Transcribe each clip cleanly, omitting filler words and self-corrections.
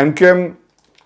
MQM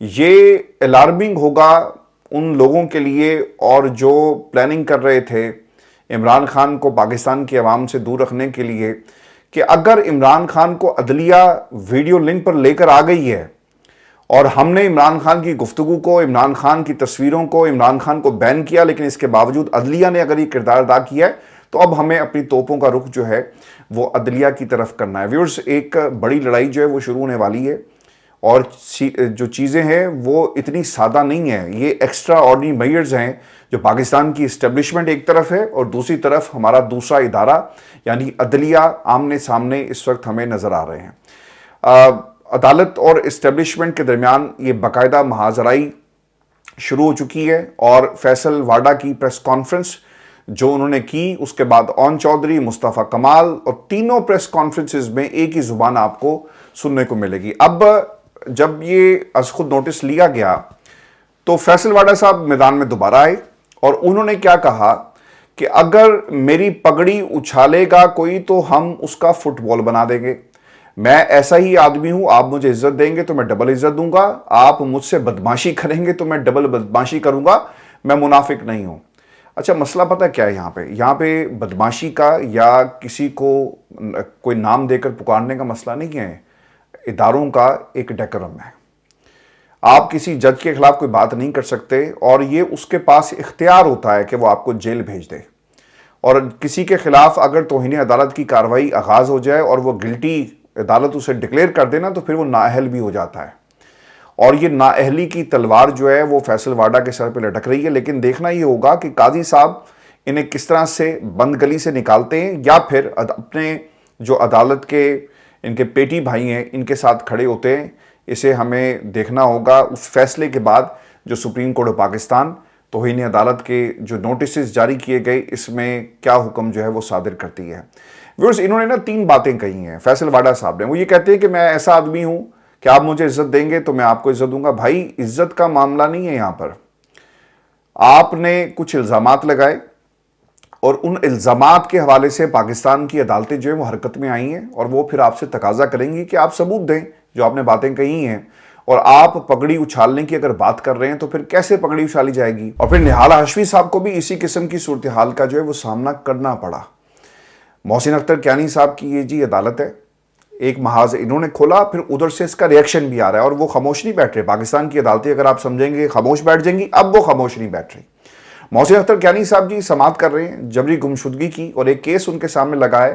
یہ alarming ہوگا ان لوگوں کے لیے اور جو پلاننگ کر رہے تھے عمران خان کو پاکستان کی عوام سے دور رکھنے کے لیے، کہ اگر عمران خان کو عدلیہ ویڈیو لنک پر لے کر آ گئی ہے اور ہم نے عمران خان کی گفتگو کو، عمران خان کی تصویروں کو، عمران خان کو بین کیا، لیکن اس کے باوجود عدلیہ نے اگر یہ کردار ادا کیا ہے تو اب ہمیں اپنی توپوں کا رخ جو ہے وہ عدلیہ کی طرف کرنا ہے۔ ویورز، ایک بڑی لڑائی جو ہے وہ شروع ہونے والی ہے، اور جو چیزیں ہیں وہ اتنی سادہ نہیں ہیں۔ یہ ایکسٹرا آرڈنری میئرز ہیں جو پاکستان کی اسٹیبلشمنٹ ایک طرف ہے اور دوسری طرف ہمارا دوسرا ادارہ یعنی عدلیہ آمنے سامنے اس وقت ہمیں نظر آ رہے ہیں۔ عدالت اور اسٹیبلشمنٹ کے درمیان یہ باقاعدہ محاذرائی شروع ہو چکی ہے، اور فیصل واڈا کی پریس کانفرنس جو انہوں نے کی، اس کے بعد اون چودھری، مصطفیٰ کمال، اور تینوں پریس کانفرنسز میں ایک ہی زبان آپ کو سننے کو ملے گی۔ اب جب یہ از خود نوٹس لیا گیا تو فیصل واڈا صاحب میدان میں دوبارہ آئے، اور انہوں نے کیا کہا کہ اگر میری پگڑی اچھالے گا کوئی تو ہم اس کا فٹ بال بنا دیں گے۔ میں ایسا ہی آدمی ہوں، آپ مجھے عزت دیں گے تو میں ڈبل عزت دوں گا، آپ مجھ سے بدماشی کریں گے تو میں ڈبل بدماشی کروں گا، میں منافق نہیں ہوں۔ اچھا، مسئلہ پتہ کیا ہے یہاں پہ بدماشی کا یا کسی کو کوئی نام دے کر پکارنے کا مسئلہ نہیں ہے، اداروں کا ایک ڈیکورم ہے۔ آپ کسی جج کے خلاف کوئی بات نہیں کر سکتے، اور یہ اس کے پاس اختیار ہوتا ہے کہ وہ آپ کو جیل بھیج دے، اور کسی کے خلاف اگر توہین عدالت کی کارروائی آغاز ہو جائے اور وہ گلٹی عدالت اسے ڈکلیئر کر دینا تو پھر وہ نااہل بھی ہو جاتا ہے، اور یہ نااہلی کی تلوار جو ہے وہ فیصل واڈا کے سر پہ لٹک رہی ہے۔ لیکن دیکھنا یہ ہوگا کہ قاضی صاحب انہیں کس طرح سے بند گلی سے نکالتے ہیں، یا پھر اپنے جو عدالت کے ان کے پیٹی بھائی ہیں ان کے ساتھ کھڑے ہوتے ہیں۔ اسے ہمیں دیکھنا ہوگا اس فیصلے کے بعد جو سپریم کورٹ آف پاکستان توہین عدالت کے جو نوٹسز جاری کیے گئے، اس میں کیا حکم جو ہے وہ صادر کرتی ہے۔ ویورز، انہوں نے 3 باتیں کہی ہیں فیصل واڈا صاحب نے۔ وہ یہ کہتے ہیں کہ میں ایسا آدمی ہوں کہ آپ مجھے عزت دیں گے تو میں آپ کو عزت دوں گا۔ بھائی، عزت کا معاملہ نہیں ہے یہاں پر۔ آپ نے کچھ الزامات لگائے، اور ان الزامات کے حوالے سے پاکستان کی عدالتیں جو ہیں وہ حرکت میں آئی ہیں، اور وہ پھر آپ سے تقاضا کریں گی کہ آپ ثبوت دیں جو آپ نے باتیں کہی ہیں۔ اور آپ پگڑی اچھالنے کی اگر بات کر رہے ہیں تو پھر کیسے پگڑی اچھالی جائے گی؟ اور پھر نہال ہاشمی صاحب کو بھی اسی قسم کی صورتحال کا جو ہے وہ سامنا کرنا پڑا۔ محسن اختر کیانی صاحب کی یہ عدالت ہے، ایک محاذ انہوں نے کھولا، پھر ادھر سے اس کا ریئیکشن بھی آ رہا ہے، اور وہ خاموش نہیں بیٹھ رہے۔ پاکستان کی عدالتیں اگر آپ سمجھیں گے خاموش بیٹھ جائیں گی، اب وہ خاموش نہیں بیٹھ رہی۔ محسن اختر کیانی صاحب سماعت کر رہے ہیں جبری گمشدگی کی، اور ایک کیس ان کے سامنے لگا ہے،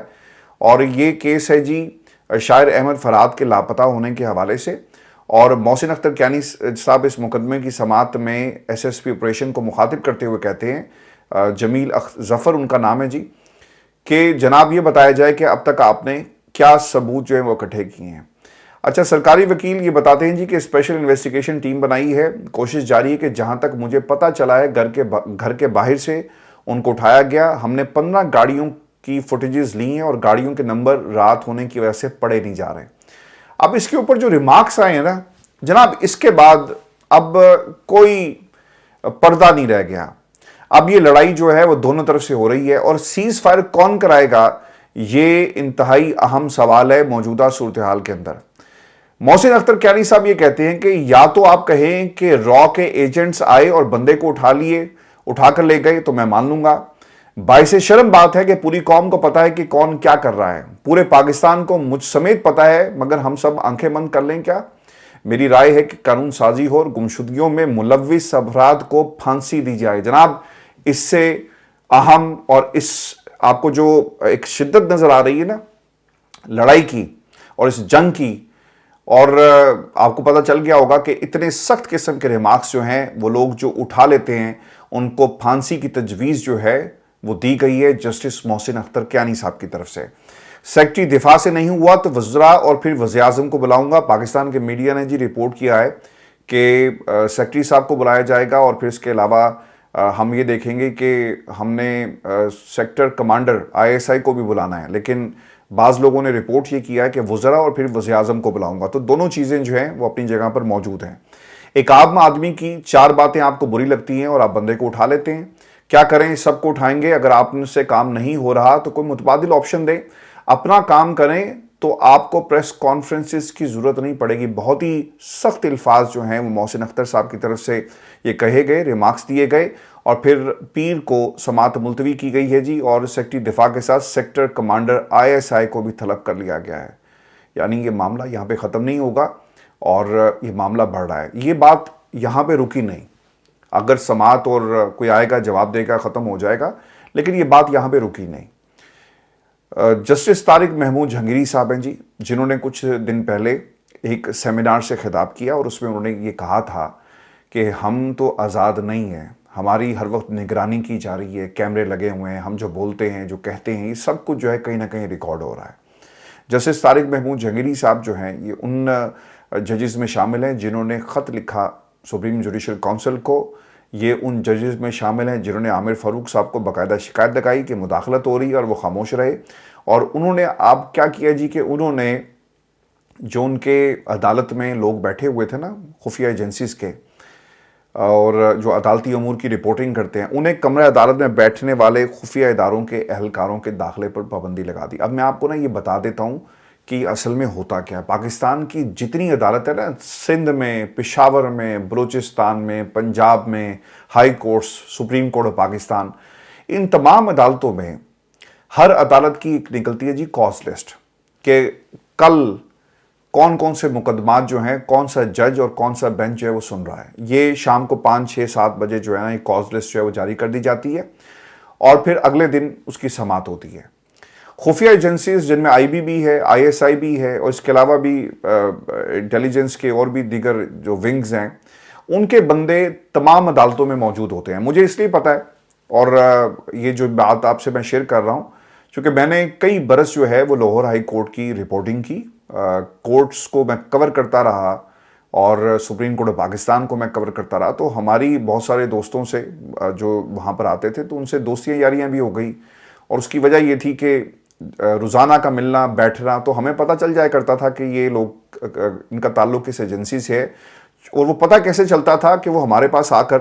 اور یہ کیس ہے شاعر احمد فرحات کے لاپتہ ہونے کے حوالے سے۔ اور محسن اختر کیانی صاحب اس مقدمے کی سماعت میں ایس ایس پی آپریشن کو مخاطب کرتے ہوئے کہتے ہیں، جمیل ظفر ان کا نام ہے کہ جناب یہ بتایا جائے کہ اب تک آپ نے کیا ثبوت جو ہیں وہ اکٹھے کیے ہیں۔ اچھا، سرکاری وکیل یہ بتاتے ہیں کہ اسپیشل انویسٹیگیشن ٹیم بنائی ہے، کوشش جاری ہے کہ جہاں تک مجھے پتہ چلا ہے گھر کے باہر سے ان کو اٹھایا گیا۔ ہم نے 15 گاڑیوں کی فوٹیجز لی ہیں، اور گاڑیوں کے نمبر رات ہونے کی وجہ سے پڑے نہیں جا رہے۔ اب اس کے اوپر جو ریمارکس آئے ہیں نا جناب، اس کے بعد اب کوئی پردہ نہیں رہ گیا۔ اب یہ لڑائی جو ہے وہ دونوں طرف سے ہو رہی ہے، اور سیز فائر کون کرائے گا یہ انتہائی اہم سوال ہے موجودہ صورتحال کے اندر۔ محسن اختر کیانی صاحب یہ کہتے ہیں کہ یا تو آپ کہیں کہ را کے ایجنٹس آئے اور بندے کو اٹھا کر لے گئے تو میں مان لوں گا۔ باعث شرم بات ہے کہ پوری قوم کو پتا ہے کہ کون کیا کر رہا ہے، پورے پاکستان کو مجھ سمیت پتا ہے، مگر ہم سب آنکھیں بند کر لیں کیا؟ میری رائے ہے کہ قانون سازی ہو اور گمشدگیوں میں ملوث افراد کو پھانسی دی جائے۔ جناب، اس سے اہم اور اس آپ کو جو ایک شدت نظر آ رہی ہے نا لڑائی کی اور اس جنگ کی، اور آپ کو پتہ چل گیا ہوگا کہ اتنے سخت قسم کے ریمارکس جو ہیں وہ لوگ جو اٹھا لیتے ہیں ان کو پھانسی کی تجویز جو ہے وہ دی گئی ہے جسٹس محسن اختر کیانی صاحب کی طرف سے۔ سیکٹری دفاع سے نہیں ہوا تو وزراء اور پھر وزیر اعظم کو بلاؤں گا۔ پاکستان کے میڈیا نے رپورٹ کیا ہے کہ سیکٹری صاحب کو بلایا جائے گا، اور پھر اس کے علاوہ ہم یہ دیکھیں گے کہ ہم نے سیکٹر کمانڈر ISI کو بھی بلانا ہے، لیکن بعض لوگوں نے رپورٹ یہ کیا ہے کہ وزراء اور پھر وزیر اعظم کو بلاؤں گا۔ تو دونوں چیزیں جو ہیں وہ اپنی جگہ پر موجود ہیں۔ ایک عام آدمی کی 4 باتیں آپ کو بری لگتی ہیں اور آپ بندے کو اٹھا لیتے ہیں، کیا کریں؟ سب کو اٹھائیں گے؟ اگر آپ سے کام نہیں ہو رہا تو کوئی متبادل آپشن دیں، اپنا کام کریں، تو آپ کو پریس کانفرنسز کی ضرورت نہیں پڑے گی. بہت ہی سخت الفاظ جو ہیں وہ محسن اختر صاحب کی طرف سے یہ کہے گئے, ریمارکس دیے گئے, اور پھر پیر کو سماعت ملتوی کی گئی ہے جی, اور سیکٹری دفاع کے ساتھ سیکٹر کمانڈر ISI کو بھی طلب کر لیا گیا ہے. یعنی یہ معاملہ یہاں پہ ختم نہیں ہوگا اور یہ معاملہ بڑھ رہا ہے. یہ بات یہاں پہ رکی نہیں. اگر سماعت اور کوئی آئے گا جواب دے گا ختم ہو جائے گا, لیکن یہ بات یہاں پہ رکی نہیں. جسٹس طارق محمود جہانگیری صاحب ہیں جی, جنہوں نے کچھ دن پہلے ایک سیمینار سے خطاب کیا اور اس میں انہوں نے یہ کہا تھا کہ ہم تو آزاد نہیں ہیں, ہماری ہر وقت نگرانی کی جا رہی ہے, کیمرے لگے ہوئے ہیں, ہم جو بولتے ہیں جو کہتے ہیں یہ سب کچھ جو ہے کہیں نہ کہیں ریکارڈ ہو رہا ہے. جسٹس طارق محمود جہانگیری صاحب جو ہیں یہ ان ججز میں شامل ہیں جنہوں نے خط لکھا سپریم جوڈیشل کونسل کو. یہ ان ججز میں شامل ہیں جنہوں نے عامر فاروق صاحب کو باقاعدہ شکایت لگائی کہ مداخلت ہو رہی ہے اور وہ خاموش رہے. اور انہوں نے آپ کیا کیا جی کہ انہوں نے جو ان کے عدالت میں لوگ بیٹھے ہوئے تھے نا خفیہ ایجنسیز کے, اور جو عدالتی امور کی رپورٹنگ کرتے ہیں, انہیں کمرہ عدالت میں بیٹھنے والے خفیہ اداروں کے اہلکاروں کے داخلے پر پابندی لگا دی. اب میں آپ کو نا یہ بتا دیتا ہوں کہ اصل میں ہوتا کیا ہے. پاکستان کی جتنی عدالت ہے نا, سندھ میں, پشاور میں, بلوچستان میں, پنجاب میں, high courts, supreme court of Pakistan, ان تمام عدالتوں میں ہر عدالت کی ایک نکلتی ہے جی کاز لسٹ کہ کل کون کون سے مقدمات جو ہیں, کون سا جج اور کون سا بینچ جو ہے وہ سن رہا ہے. یہ شام کو 5, 6, 7 بجے جو ہے نا یہ کاز لسٹ جو ہے وہ جاری کر دی جاتی ہے اور پھر اگلے دن اس کی سماعت ہوتی ہے. خفیہ ایجنسیز جن میں IB بھی ہے, ISI بھی ہے, اور اس کے علاوہ بھی انٹیلیجنس کے اور بھی دیگر جو ونگز ہیں, ان کے بندے تمام عدالتوں میں موجود ہوتے ہیں. مجھے اس لیے پتہ ہے, اور یہ جو بات آپ سے میں شیئر کر رہا ہوں چونکہ میں نے کئی برس جو ہے وہ لاہور ہائی کورٹ کی رپورٹنگ کی, کورٹس کو میں کور کرتا رہا اور سپریم کورٹ آف پاکستان کو میں کور کرتا رہا. تو ہماری بہت سارے دوستوں سے جو وہاں پر آتے تھے تو ان سے دوستیاں یاریاں بھی ہو گئی, اور اس کی وجہ یہ تھی کہ روزانہ کا ملنا بیٹھنا, تو ہمیں پتہ چل جایا کرتا تھا کہ یہ لوگ ان کا تعلق کس ایجنسی سے ہے. اور وہ پتہ کیسے چلتا تھا کہ وہ ہمارے پاس آ کر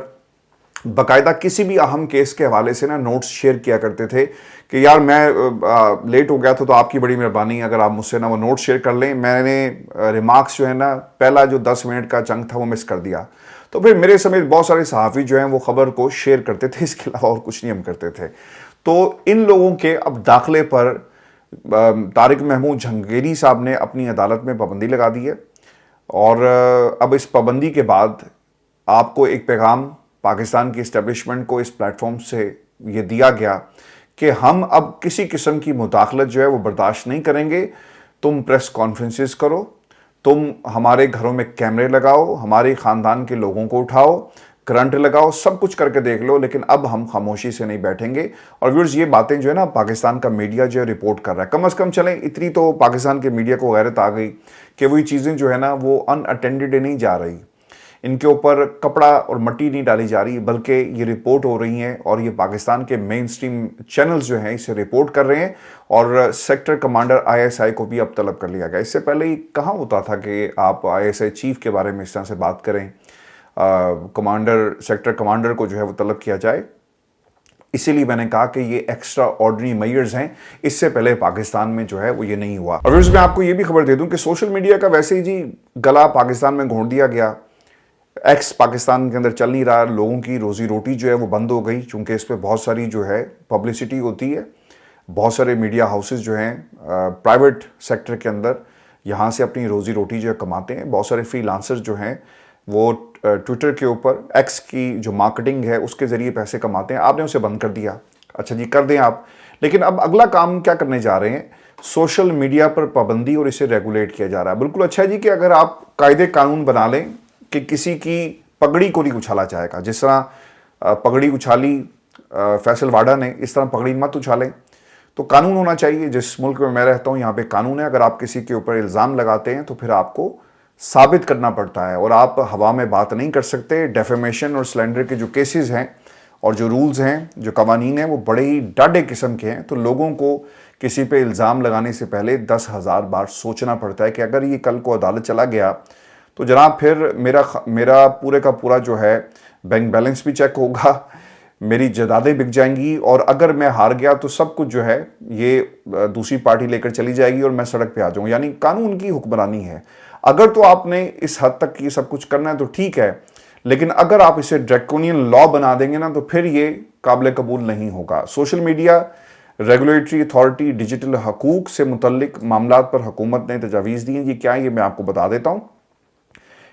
باقاعدہ کسی بھی اہم کیس کے حوالے سے نا نوٹس شیئر کیا کرتے تھے کہ یار میں لیٹ ہو گیا تھا تو آپ کی بڑی مہربانی اگر آپ مجھ سے نا وہ نوٹ شیئر کر لیں, میں نے ریمارکس جو ہے نا پہلا جو 10 منٹ کا چنک تھا وہ مس کر دیا. تو پھر میرے سمیت بہت سارے صحافی جو ہیں وہ خبر کو شیئر کرتے تھے, اس کے علاوہ اور کچھ نہیں ہم کرتے تھے. تو ان لوگوں کے اب داخلے پر طارق محمود جہانگیری صاحب نے اپنی عدالت میں پابندی لگا دی ہے, اور اب اس پابندی کے بعد آپ کو ایک پیغام پاکستان کی اسٹیبلشمنٹ کو اس پلیٹ فارم سے یہ دیا گیا کہ ہم اب کسی قسم کی مداخلت جو ہے وہ برداشت نہیں کریں گے. تم پریس کانفرنسز کرو, تم ہمارے گھروں میں کیمرے لگاؤ, ہمارے خاندان کے لوگوں کو اٹھاؤ, کرنٹ لگاؤ, سب کچھ کر کے دیکھ لو, لیکن اب ہم خاموشی سے نہیں بیٹھیں گے. اور ویورز یہ باتیں جو ہے نا پاکستان کا میڈیا جو ہے رپورٹ کر رہا ہے, کم از کم چلیں اتنی تو پاکستان کے میڈیا کو غیرت آ گئی کہ وہی چیزیں جو ہے نا وہ ان اٹینڈڈ نہیں جا رہی, ان کے اوپر کپڑا اور مٹی نہیں ڈالی جا رہی, بلکہ یہ رپورٹ ہو رہی ہیں اور یہ پاکستان کے مین سٹریم چینلز جو ہیں اسے رپورٹ کر رہے ہیں. اور سیکٹر کمانڈر ISI کو بھی اب طلب کر لیا گیا. اس سے پہلے یہ کہاں ہوتا تھا کہ آپ ISI چیف کے بارے میں اس طرح سے بات کریں, سیکٹر کمانڈر کو جو ہے وہ طلب کیا جائے. اسی لیے میں نے کہا کہ یہ ایکسٹرا آرڈنری میئرز ہیں, اس سے پہلے پاکستان میں جو ہے وہ یہ نہیں ہوا. اور میں آپ کو یہ بھی خبر دے دوں کہ سوشل میڈیا کا ویسے ہی جی گلا پاکستان میں گھونٹ دیا گیا. ایکس پاکستان کے اندر چل نہیں رہا, لوگوں کی روزی روٹی جو ہے وہ بند ہو گئی چونکہ اس پہ بہت ساری جو ہے پبلسٹی ہوتی ہے. بہت سارے میڈیا ہاؤسز جو ہیں پرائیویٹ سیکٹر کے اندر یہاں سے اپنی روزی روٹی جو ہے کماتے ہیں. بہت سارے فری لانسرز جو ہیں وہ ٹویٹر کے اوپر ایکس کی جو مارکیٹنگ ہے اس کے ذریعے پیسے کماتے ہیں. آپ نے اسے بند کر دیا, اچھا جی کر دیں آپ, لیکن اب اگلا کام کیا کرنے جا رہے ہیں, سوشل میڈیا پر پابندی اور اسے ریگولیٹ کیا جا رہا ہے. بالکل اچھا جی کہ اگر آپ قاعدے قانون بنا لیں کہ کسی کی پگڑی کو نہیں اچھالا جائے گا, جس طرح پگڑی اچھالی فیصل واڈا نے, اس طرح پگڑی مت اچھالیں. تو قانون ہونا چاہیے. جس ملک میں رہتا ہوں یہاں پہ قانون ہے, اگر آپ کسی کے اوپر الزام لگاتے ہیں تو پھر آپ کو ثابت کرنا پڑتا ہے اور آپ ہوا میں بات نہیں کر سکتے. ڈیفیمیشن اور سلینڈر کے جو کیسز ہیں اور جو رولز ہیں, جو قوانین ہیں, وہ بڑے ہی ڈاڈے قسم کے ہیں. تو لوگوں کو کسی پہ الزام لگانے سے پہلے 10,000 بار سوچنا پڑتا ہے کہ اگر یہ کل کو عدالت چلا گیا تو جناب پھر میرا پورے کا پورا جو ہے بینک بیلنس بھی چیک ہوگا, میری جائیدادیں بک جائیں گی اور اگر میں ہار گیا تو سب کچھ جو ہے یہ دوسری پارٹی لے کر چلی جائے گی اور میں سڑک پہ آ جاؤں. یعنی قانون کی حکمرانی ہے. اگر تو آپ نے اس حد تک یہ سب کچھ کرنا ہے تو ٹھیک ہے, لیکن اگر آپ اسے ڈریکونین لا بنا دیں گے نا تو پھر یہ قابل قبول نہیں ہوگا. Social media regulatory authority digital حقوق سے متعلق معاملات پر حکومت نے تجاویز دی ہیں. یہ کیا ہے یہ میں آپ کو بتا دیتا ہوں.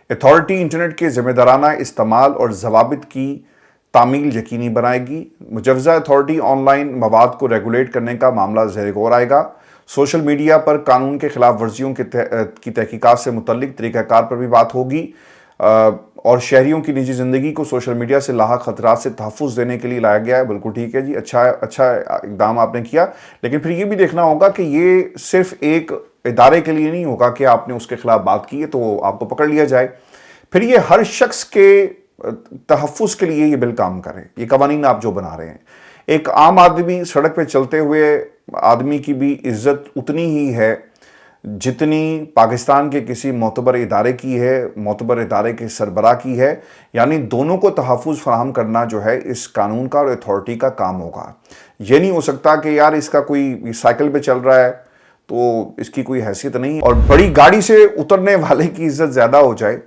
اتھارٹی انٹرنیٹ کے ذمہ دارانہ استعمال اور ضوابط کی تعمیل یقینی بنائے گی. مجوزہ اتھارٹی آن لائن مواد کو ریگولیٹ کرنے کا معاملہ زیر غور آئے گا. سوشل میڈیا پر قانون کے خلاف ورزیوں کی تحقیقات سے متعلق طریقہ کار پر بھی بات ہوگی, اور شہریوں کی نجی زندگی کو سوشل میڈیا سے لاحق خطرات سے تحفظ دینے کے لیے لایا گیا ہے. بالکل ٹھیک ہے جی, اچھا اقدام آپ نے کیا, لیکن پھر یہ بھی دیکھنا ہوگا کہ یہ صرف ایک ادارے کے لیے نہیں ہوگا کہ آپ نے اس کے خلاف بات کی ہے تو آپ کو پکڑ لیا جائے. پھر یہ ہر شخص کے تحفظ کے لیے یہ بل کام کرے. یہ قوانین آپ جو بنا رہے ہیں, ایک عام آدمی سڑک پہ چلتے ہوئے آدمی کی بھی عزت اتنی ہی ہے جتنی پاکستان کے کسی معتبر ادارے کی ہے, معتبر ادارے کے سربراہ کی ہے. یعنی دونوں کو تحفظ فراہم کرنا جو ہے اس قانون کا اور اتھارٹی کا کام ہوگا. یہ نہیں ہو سکتا کہ یار اس کا کوئی سائیکل پہ چل رہا ہے تو اس کی کوئی حیثیت نہیں, اور بڑی گاڑی سے اترنے والے کی عزت زیادہ ہو جائے.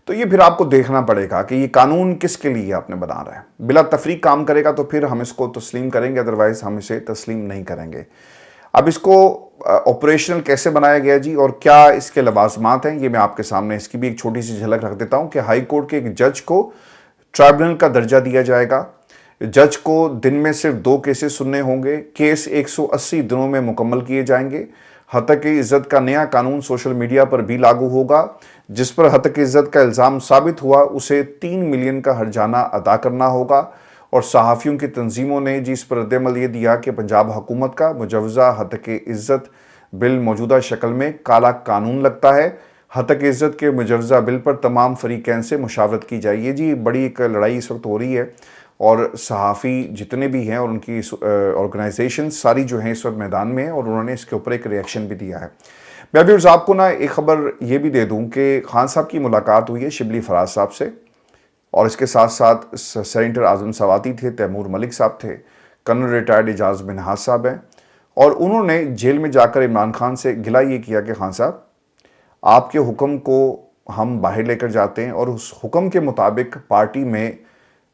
تو یہ پھر آپ کو دیکھنا پڑے گا کہ یہ قانون کس کے لیے آپ نے بنا رہا ہے. بلا تفریق کام کرے گا تو پھر ہم اس کو تسلیم کریں گے, ادروائز ہم اسے تسلیم نہیں کریں گے. اب اس کو آپریشنل کیسے بنایا گیا جی, اور کیا اس کے لوازمات ہیں, یہ میں آپ کے سامنے اس کی بھی ایک چھوٹی سی جھلک رکھ دیتا ہوں. کہ ہائی کورٹ کے ایک جج کو ٹرائبونل کا درجہ دیا جائے گا. جج کو دن میں صرف 2 کیسز سننے ہوں گے. کیس 180 دنوں میں مکمل کیے جائیں گے. ہتک عزت کا نیا قانون سوشل میڈیا پر بھی لاگو ہوگا. جس پر ہتک عزت کا الزام ثابت ہوا اسے 3 ملین کا ہرجانہ ادا کرنا ہوگا. اور صحافیوں کی تنظیموں نے جی اس پر رد عمل یہ دیا کہ پنجاب حکومت کا مجوزہ ہتک عزت بل موجودہ شکل میں کالا قانون لگتا ہے. ہتک عزت کے مجوزہ بل پر تمام فریقین سے مشاورت کی جائے. یہ جی بڑی ایک لڑائی اس وقت ہو رہی ہے, اور صحافی جتنے بھی ہیں اور ان کی آرگنائزیشن ساری جو ہیں اس وقت میدان میں ہیں, اور انہوں نے اس کے اوپر ایک ریئیکشن بھی دیا ہے. میں بھی آپ کو ایک خبر یہ بھی دے دوں کہ خان صاحب کی ملاقات ہوئی ہے شبلی فراز صاحب سے, اور اس کے ساتھ ساتھ سینیٹر اعظم سواتی تھے, تیمور ملک صاحب تھے, کرنل ریٹائرڈ اعجاز منہاج صاحب ہیں. اور انہوں نے جیل میں جا کر عمران خان سے گلہ یہ کیا کہ خان صاحب آپ کے حکم کو ہم باہر لے کر جاتے ہیں, اور اس حکم کے مطابق پارٹی میں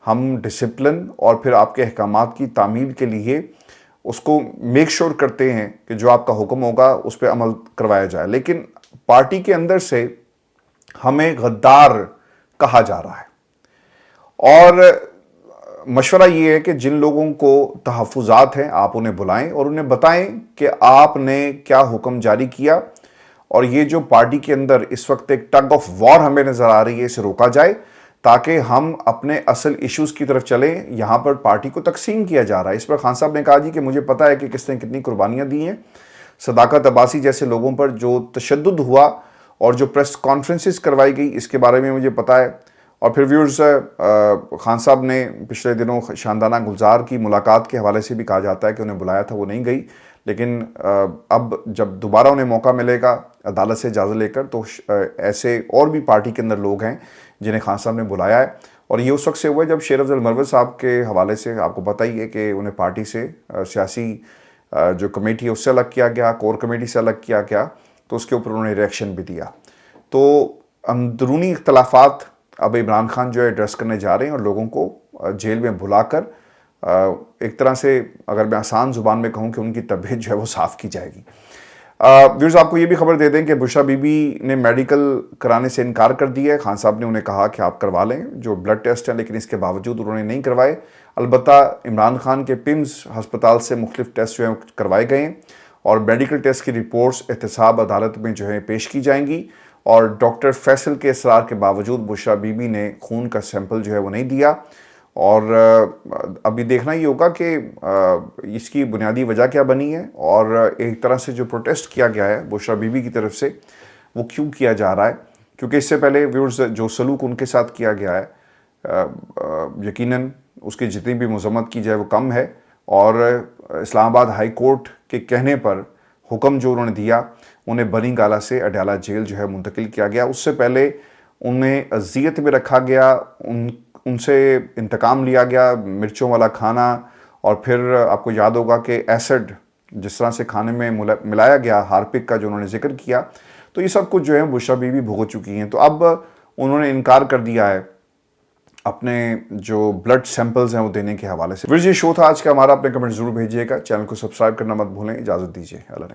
ہم ڈسپلن اور پھر آپ کے احکامات کی تعمیل کے لیے اس کو میک شور کرتے ہیں کہ جو آپ کا حکم ہوگا اس پہ عمل کروایا جائے. لیکن پارٹی کے اندر سے ہمیں غدار کہا جا رہا ہے, اور مشورہ یہ ہے کہ جن لوگوں کو تحفظات ہیں آپ انہیں بلائیں اور انہیں بتائیں کہ آپ نے کیا حکم جاری کیا, اور یہ جو پارٹی کے اندر اس وقت ایک ٹگ آف وار ہمیں نظر آ رہی ہے اسے روکا جائے, تاکہ ہم اپنے اصل ایشوز کی طرف چلیں. یہاں پر پارٹی کو تقسیم کیا جا رہا ہے. اس پر خان صاحب نے کہا جی کہ مجھے پتا ہے کہ کس نے کتنی قربانیاں دی ہیں. صداقت عباسی جیسے لوگوں پر جو تشدد ہوا اور جو پریس کانفرنسز کروائی گئی اس کے بارے میں مجھے پتا ہے. اور پھر ویورز خان صاحب نے پچھلے دنوں شاندانہ گلزار کی ملاقات کے حوالے سے بھی کہا جاتا ہے کہ انہیں بلایا تھا, وہ نہیں گئی. لیکن اب جب دوبارہ انہیں موقع ملے گا عدالت سے اجازت لے کر تو ایسے اور بھی پارٹی کے اندر لوگ ہیں جنہیں خان صاحب نے بلایا ہے. اور یہ اس وقت سے ہوا ہے جب شیر افضل مروت صاحب کے حوالے سے آپ کو پتہ ہی ہے کہ انہیں پارٹی سے سیاسی جو کمیٹی ہے اس سے الگ کیا گیا, کور کمیٹی سے الگ کیا گیا, تو اس کے اوپر انہوں نے ریئیکشن بھی دیا. تو اندرونی اختلافات اب عمران خان جو ہے ایڈریس کرنے جا رہے ہیں, اور لوگوں کو جیل میں بلا کر ایک طرح سے اگر میں آسان زبان میں کہوں کہ ان کی طبیعت جو ہے وہ صاف کی جائے گی. ویورز آپ کو یہ بھی خبر دے دیں کہ بشرا بی بی نے میڈیکل کرانے سے انکار کر دیا ہے. خان صاحب نے انہیں کہا کہ آپ کروا لیں جو بلڈ ٹیسٹ ہیں, لیکن اس کے باوجود انہوں نے نہیں کروائے. البتہ عمران خان کے پمز ہسپتال سے مختلف ٹیسٹ جو ہیں کروائے گئے ہیں, اور میڈیکل ٹیسٹ کی رپورٹس احتساب عدالت میں جو ہے پیش کی جائیں گی. اور ڈاکٹر فیصل کے اصرار کے باوجود بشرا بی بی نے خون کا سیمپل جو ہے وہ نہیں دیا. اور ابھی دیکھنا یہ ہوگا کہ اس کی بنیادی وجہ کیا بنی ہے, اور ایک طرح سے جو پروٹیسٹ کیا گیا ہے بشرا بی بی کی طرف سے وہ کیوں کیا جا رہا ہے. کیونکہ اس سے پہلے ویورز جو سلوک ان کے ساتھ کیا گیا ہے یقیناً اس کی جتنی بھی مذمت کی جائے وہ کم ہے. اور اسلام آباد ہائی کورٹ کے کہنے پر حکم جو انہوں نے دیا انہیں بنی گالہ سے اڈیالہ جیل جو ہے منتقل کیا گیا. اس سے پہلے انہیں اذیت میں رکھا گیا, ان سے انتقام لیا گیا، مرچوں والا کھانا، اور پھر آپ کو یاد ہوگا کہ ایسڈ جس طرح سے کھانے میں ملایا گیا، ہارپک کا جو انہوں نے ذکر کیا، تو یہ سب کچھ جو ہے بشریٰ بی بی بھگت چکی ہیں۔ تو اب انہوں نے انکار کر دیا ہے اپنے جو بلڈ سیمپلز ہیں وہ دینے کے حوالے سے۔ یہ شو تھا آج کا ہمارا، اپنے کمنٹ ضرور بھیجیے گا، چینل کو سبسکرائب کرنا مت بھولیں۔ اجازت دیجیے، اللہ نے